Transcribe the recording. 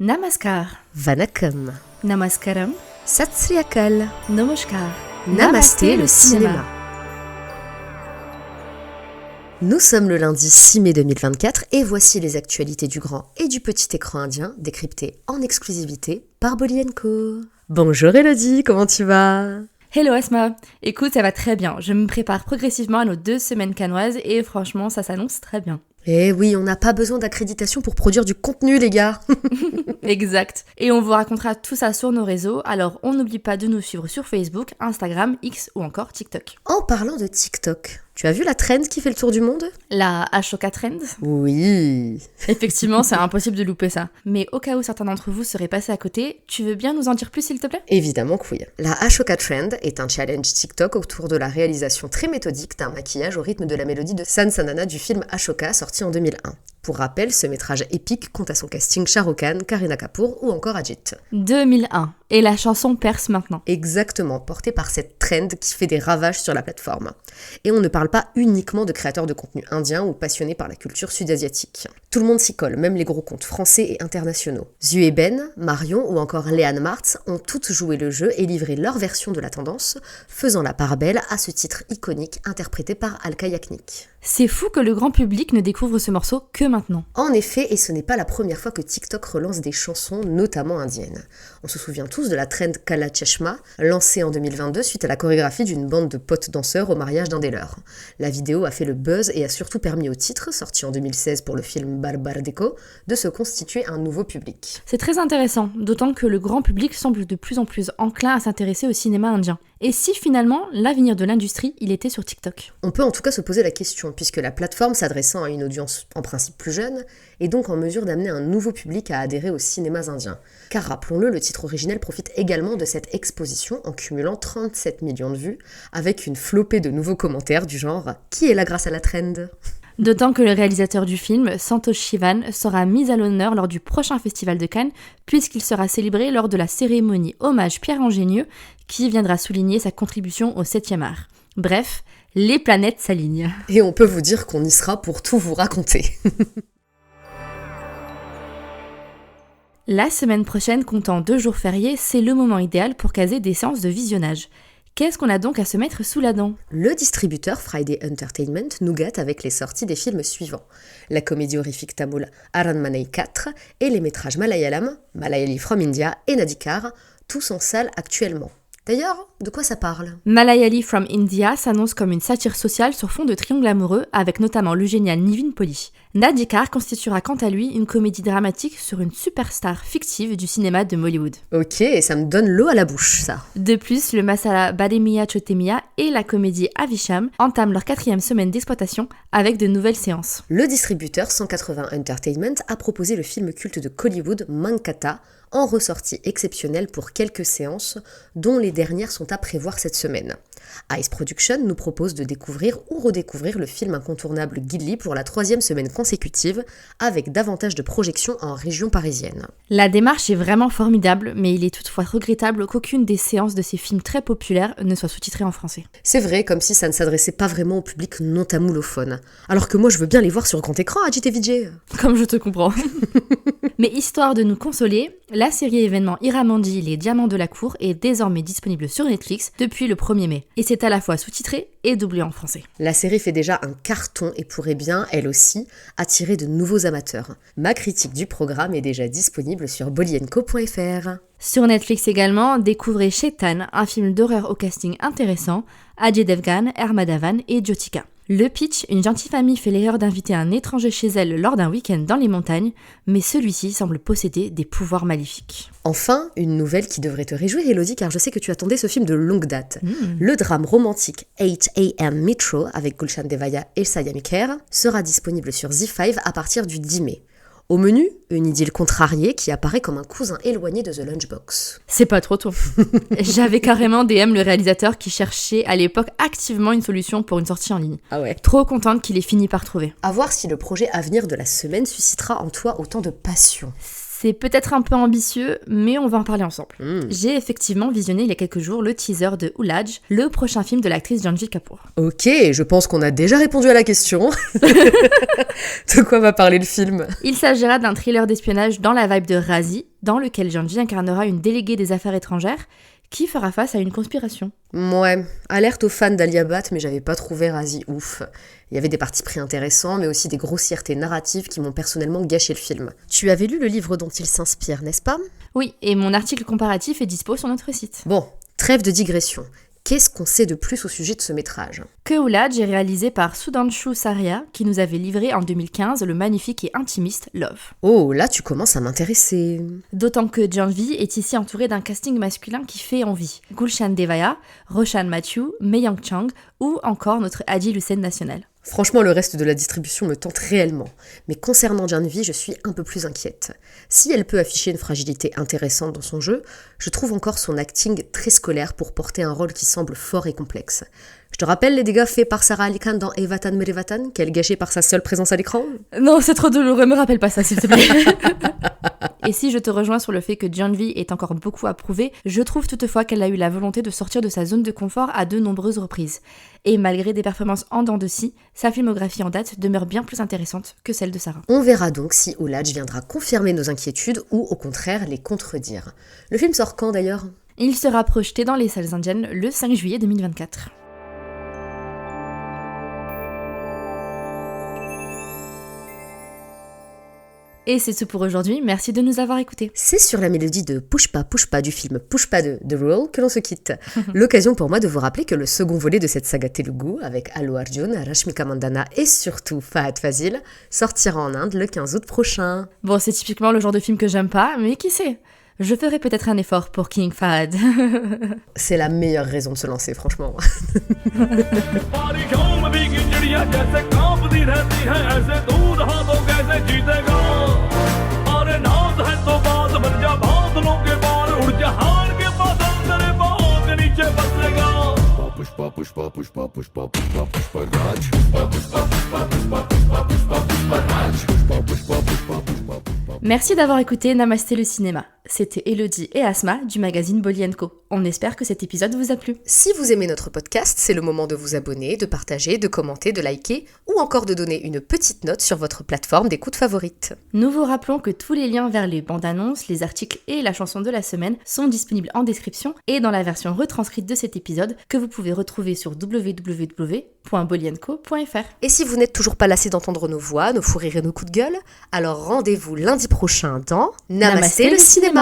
Namaskar, Vanakkam, Namaskaram, Sat Sri Akal, Namaskar, Namasté le cinéma. Nous sommes le lundi 6 mai 2024 et voici les actualités du grand et du petit écran indien décryptées en exclusivité par Bolly & Co. Bonjour Elodie, comment tu vas ? Hello Asma, écoute ça va très bien, je me prépare progressivement à nos 2 semaines cannoises et franchement ça s'annonce très bien. Eh oui, on n'a pas besoin d'accréditation pour produire du contenu les gars. Exact, et on vous racontera tout ça sur nos réseaux, alors on n'oublie pas de nous suivre sur Facebook, Instagram, X ou encore TikTok. En parlant de TikTok, tu as vu la trend qui fait le tour du monde ? La Ashoka Trend ? Oui. Effectivement, c'est impossible de louper ça. Mais au cas où certains d'entre vous seraient passés à côté, tu veux bien nous en dire plus s'il te plaît ? Évidemment que oui. La Ashoka Trend est un challenge TikTok autour de la réalisation très méthodique d'un maquillage au rythme de la mélodie de Sansanana du film Ashoka sorti en 2001. Pour rappel, ce métrage épique compte à son casting Shah Rukh Khan, Kareena Kapoor ou encore Ajit. 2001, et la chanson perce maintenant. Exactement, portée par cette trend qui fait des ravages sur la plateforme. Et on ne parle pas uniquement de créateurs de contenu indiens ou passionnés par la culture sud-asiatique. Tout le monde s'y colle, même les gros comptes français et internationaux. Zhu Ben, Marion ou encore Léane Martz ont toutes joué le jeu et livré leur version de la tendance, faisant la part belle à ce titre iconique interprété par Alka Yagnik. C'est fou que le grand public ne découvre ce morceau que maintenant. En effet, et ce n'est pas la première fois que TikTok relance des chansons, notamment indiennes. On se souvient tous de la trend Kala Cheshma, lancée en 2022 suite à la chorégraphie d'une bande de potes danseurs au mariage d'un des leurs. La vidéo a fait le buzz et a surtout permis au titre, sorti en 2016 pour le film Barbar Deko, de se constituer un nouveau public. C'est très intéressant, d'autant que le grand public semble de plus en plus enclin à s'intéresser au cinéma indien. Et si finalement, l'avenir de l'industrie, il était sur TikTok ? On peut en tout cas se poser la question, puisque la plateforme s'adressant à une audience en principe plus jeune, est donc en mesure d'amener un nouveau public à adhérer aux cinémas indiens. Car rappelons-le, le titre originel profite également de cette exposition en cumulant 37 millions de vues, avec une flopée de nouveaux commentaires du genre « Qui est là grâce à la trend ?» D'autant que le réalisateur du film, Santosh Sivan, sera mis à l'honneur lors du prochain festival de Cannes, puisqu'il sera célébré lors de la cérémonie Hommage Pierre Angénieux, qui viendra souligner sa contribution au 7e art. Bref, les planètes s'alignent. Et on peut vous dire qu'on y sera pour tout vous raconter. La semaine prochaine, comptant 2 jours fériés, c'est le moment idéal pour caser des séances de visionnage. Qu'est-ce qu'on a donc à se mettre sous la dent ? Le distributeur Friday Entertainment nous gâte avec les sorties des films suivants. La comédie horrifique tamoule Aranmanai 4 et les métrages malayalam, Malayali from India et Nadikar, tous en salle actuellement. D'ailleurs, de quoi ça parle ? Malayali from India s'annonce comme une satire sociale sur fond de triangle amoureux, avec notamment le génial Nivin Pauly. Nadikar constituera quant à lui une comédie dramatique sur une superstar fictive du cinéma de Bollywood. Ok, ça me donne l'eau à la bouche, ça. De plus, le masala Bademiya Chotemiya et la comédie Avisham entament leur 4e semaine d'exploitation avec de nouvelles séances. Le distributeur 180 Entertainment a proposé le film culte de Kollywood Mankata, en ressortie exceptionnelle pour quelques séances, dont les dernières sont à prévoir cette semaine. Ice Production nous propose de découvrir ou redécouvrir le film incontournable Gilly pour la 3e semaine consécutive, avec davantage de projections en région parisienne. La démarche est vraiment formidable, mais il est toutefois regrettable qu'aucune des séances de ces films très populaires ne soit sous-titrée en français. C'est vrai, comme si ça ne s'adressait pas vraiment au public non tamoulophone. Alors que moi je veux bien les voir sur grand écran, Ajit et Vijay. Comme je te comprends. Mais histoire de nous consoler, la série événement Hiramandi, les diamants de la cour est désormais disponible sur Netflix depuis le 1er mai. Et c'est à la fois sous-titré et doublé en français. La série fait déjà un carton et pourrait bien, elle aussi, attirer de nouveaux amateurs. Ma critique du programme est déjà disponible sur bolyenco.fr. Sur Netflix également, découvrez Shaitan, un film d'horreur au casting intéressant, Ajay Devgan, Herma Dhawan et Jyotika. Le pitch, une gentille famille fait l'erreur d'inviter un étranger chez elle lors d'un week-end dans les montagnes, mais celui-ci semble posséder des pouvoirs maléfiques. Enfin, une nouvelle qui devrait te réjouir, Elodie, car je sais que tu attendais ce film de longue date. Le drame romantique 8am Metro avec Gulshan Devaya et Sayami Kher sera disponible sur Z5 à partir du 10 mai. Au menu, une idylle contrariée qui apparaît comme un cousin éloigné de The Lunchbox. C'est pas trop tôt. J'avais carrément DM le réalisateur qui cherchait à l'époque activement une solution pour une sortie en ligne. Ah ouais. Trop contente qu'il ait fini par trouver. À voir si le projet à venir de la semaine suscitera en toi autant de passion. C'est peut-être un peu ambitieux, mais on va en parler ensemble. J'ai effectivement visionné il y a quelques jours le teaser de Oolaj, le prochain film de l'actrice Janhvi Kapoor. Ok, je pense qu'on a déjà répondu à la question. De quoi va parler le film ? Il s'agira d'un thriller d'espionnage dans la vibe de Razi, dans lequel Janhvi incarnera une déléguée des affaires étrangères qui fera face à une conspiration. Ouais, alerte aux fans d'Alia Bhatt, mais j'avais pas trouvé Razi ouf. Il y avait des partis pris intéressants, mais aussi des grossièretés narratives qui m'ont personnellement gâché le film. Tu avais lu le livre dont il s'inspire, n'est-ce pas ? Oui, et mon article comparatif est dispo sur notre site. Bon, trêve de digression. Qu'est-ce qu'on sait de plus au sujet de ce métrage ? Que Oolaj est réalisé par Sudhanshu Saria, qui nous avait livré en 2015 le magnifique et intimiste Love. Oh, là tu commences à m'intéresser. D'autant que Janhvi est ici entouré d'un casting masculin qui fait envie. Gulshan Devaya, Roshan Mathew, Mayank Chang ou encore notre Adil Hussain national. Franchement, le reste de la distribution me tente réellement. Mais concernant Janhvi, je suis un peu plus inquiète. Si elle peut afficher une fragilité intéressante dans son jeu, je trouve encore son acting très scolaire pour porter un rôle qui semble fort et complexe. Je te rappelle les dégâts faits par Sarah Ali Khan dans Evatan Merevatan, qu'elle gâchait par sa seule présence à l'écran ? Non, c'est trop douloureux, me rappelle pas ça s'il te plaît. Et si je te rejoins sur le fait que Janhvi est encore beaucoup à prouver, je trouve toutefois qu'elle a eu la volonté de sortir de sa zone de confort à de nombreuses reprises. Et malgré des performances en dents de scie, sa filmographie en date demeure bien plus intéressante que celle de Sarah. On verra donc si Oolaj viendra confirmer nos inquiétudes ou au contraire les contredire. Le film sort quand d'ailleurs ? Il sera projeté dans les salles indiennes le 5 juillet 2024. Et c'est tout pour aujourd'hui, merci de nous avoir écoutés. C'est sur la mélodie de Push pas du film Push pas de The Rule que l'on se quitte. L'occasion pour moi de vous rappeler que le second volet de cette saga Telugu, avec Allu Arjun, Rashmika Mandanna et surtout Fahad Fazil, sortira en Inde le 15 août prochain. Bon, c'est typiquement le genre de film que j'aime pas, mais qui sait ? Je ferai peut-être un effort pour King Fahad. C'est la meilleure raison de se lancer, franchement. Merci d'avoir écouté Namasté le cinéma. C'était Elodie et Asma du magazine Bolly & Co. On espère que cet épisode vous a plu. Si vous aimez notre podcast, c'est le moment de vous abonner, de partager, de commenter, de liker ou encore de donner une petite note sur votre plateforme d'écoute favorite. Nous vous rappelons que tous les liens vers les bandes annonces, les articles et la chanson de la semaine sont disponibles en description et dans la version retranscrite de cet épisode que vous pouvez retrouver sur www.bollyandco.fr. Et si vous n'êtes toujours pas lassé d'entendre nos voix, nos fous rires et nos coups de gueule, alors rendez-vous lundi prochain dans Namasté le cinéma.